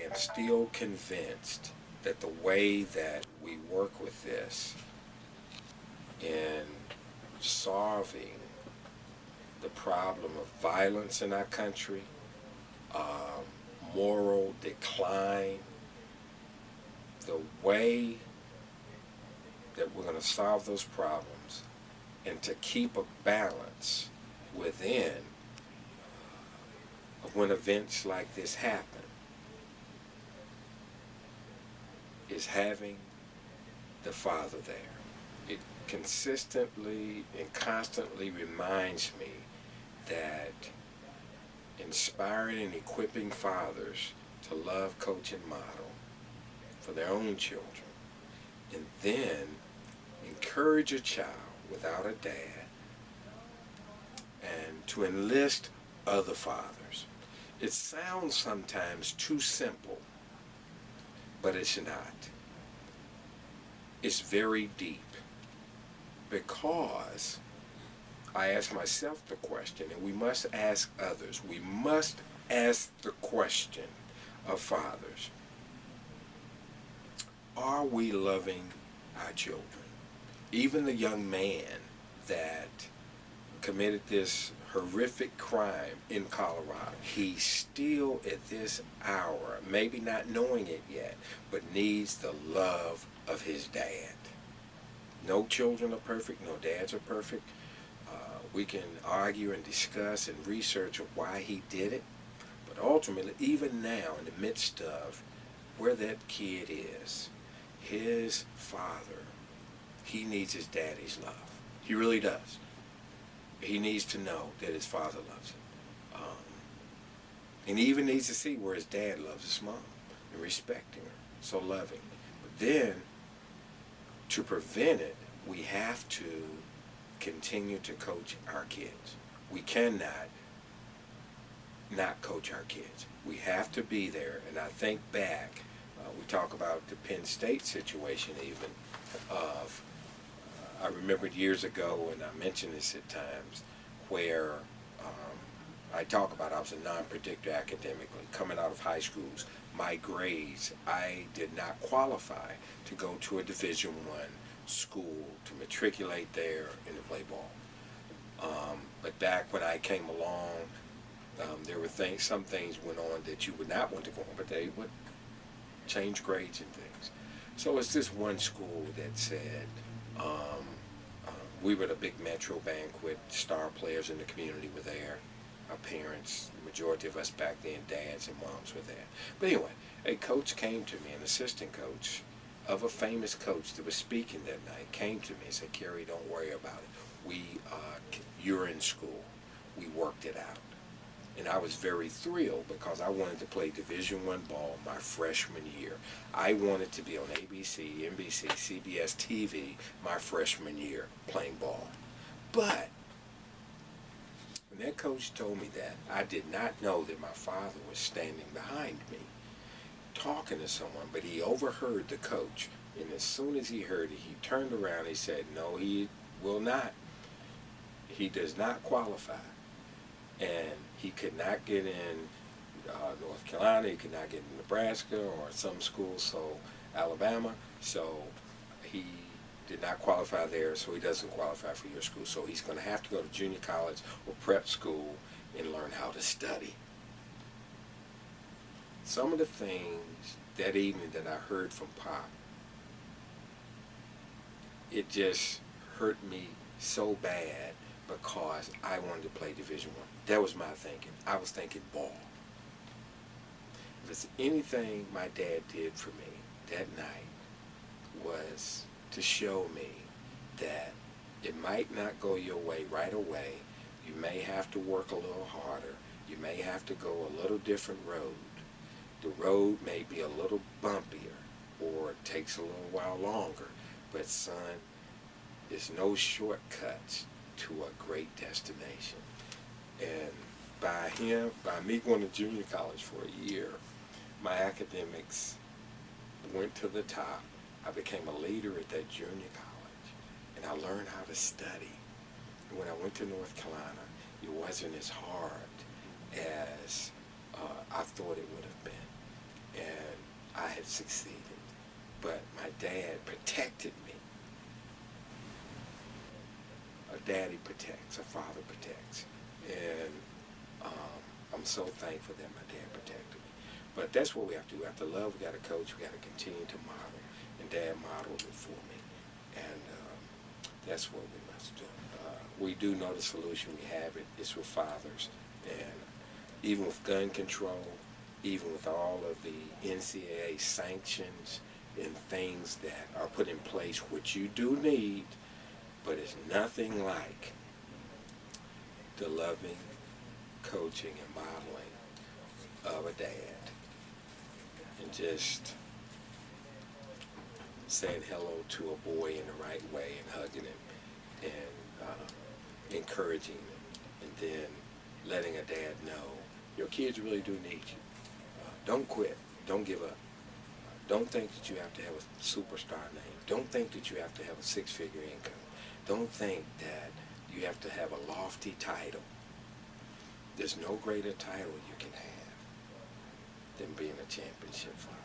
am still convinced that the way that we work with this in solving the problem of violence in our country, moral decline, the way that we're going to solve those problems and to keep a balance within of when events like this happen is having the Father there. It consistently and constantly reminds me that inspiring and equipping fathers to love, coach, and model for their own children, and then encourage a child without a dad and to enlist other fathers. It sounds sometimes too simple, but it's not. It's very deep, because I ask myself the question, and we must ask others. We must ask the question of fathers. Are we loving our children? Even the young man that committed this horrific crime in Colorado, he's still at this hour, maybe not knowing it yet, but needs the love of his dad. No children are perfect, no dads are perfect. We can argue and discuss and research of why he did it, but ultimately, even now, in the midst of where that kid is, his father, he needs his daddy's love. He really does. He needs to know that his father loves him. And he even needs to see where his dad loves his mom and respecting her, so loving. But then, to prevent it, we have to continue to coach our kids. We cannot not coach our kids. We have to be there. And I think back, we talk about the Penn State situation even, of, I remembered years ago, and I mentioned this at times, where I talk about I was a non-predictor academically. Coming out of high schools, my grades, I did not qualify to go to a Division I school, to matriculate there and to play ball. But back when I came along, there were some things went on that you would not want to go on, but they would change grades and things. So it's this one school that said, we were at a big Metro banquet, star players in the community were there, our parents, the majority of us back then, dads and moms were there. But anyway, a coach came to me, an assistant coach of a famous coach that was speaking that night, came to me and said, "Carey, don't worry about it. You're in school. We worked it out." And I was very thrilled because I wanted to play Division I ball my freshman year. I wanted to be on ABC, NBC, CBS TV my freshman year playing ball. But when that coach told me that, I did not know that my father was standing behind me talking to someone, but he overheard the coach. And as soon as he heard it, he turned around and he said, "No, he will not. He does not qualify." And he could not get in North Carolina, he could not get in Nebraska or some schools, so Alabama, so he did not qualify there, so he doesn't qualify for your school. So he's going to have to go to junior college or prep school and learn how to study. Some of the things that evening that I heard from Pop, it just hurt me so bad, because I wanted to play Division I. That was my thinking. I was thinking ball. If there's anything my dad did for me that night, was to show me that it might not go your way right away. You may have to work a little harder. You may have to go a little different road. The road may be a little bumpier, or it takes a little while longer. But son, there's no shortcuts to a great destination. And by me going to junior college for a year, my academics went to the top. I became a leader at that junior college, and I learned how to study. And when I went to North Carolina, it wasn't as hard as I thought it would have been. And had succeeded. But my dad protected me. A daddy protects, a father protects. And I'm so thankful that my dad protected me. But that's what we have to do. We have to love, we got to coach, we got to continue to model. And Dad modeled it for me. And that's what we must do. We do know the solution. We have it. It's with fathers. And even with gun control, even with all of the NCAA sanctions and things that are put in place, which you do need, but it's nothing like the loving, coaching, and modeling of a dad. And just saying hello to a boy in the right way and hugging him and encouraging him, and then letting a dad know your kids really do need you. Don't quit. Don't give up. Don't think that you have to have a superstar name. Don't think that you have to have a six-figure income. Don't think that you have to have a lofty title. There's no greater title you can have than being a championship father.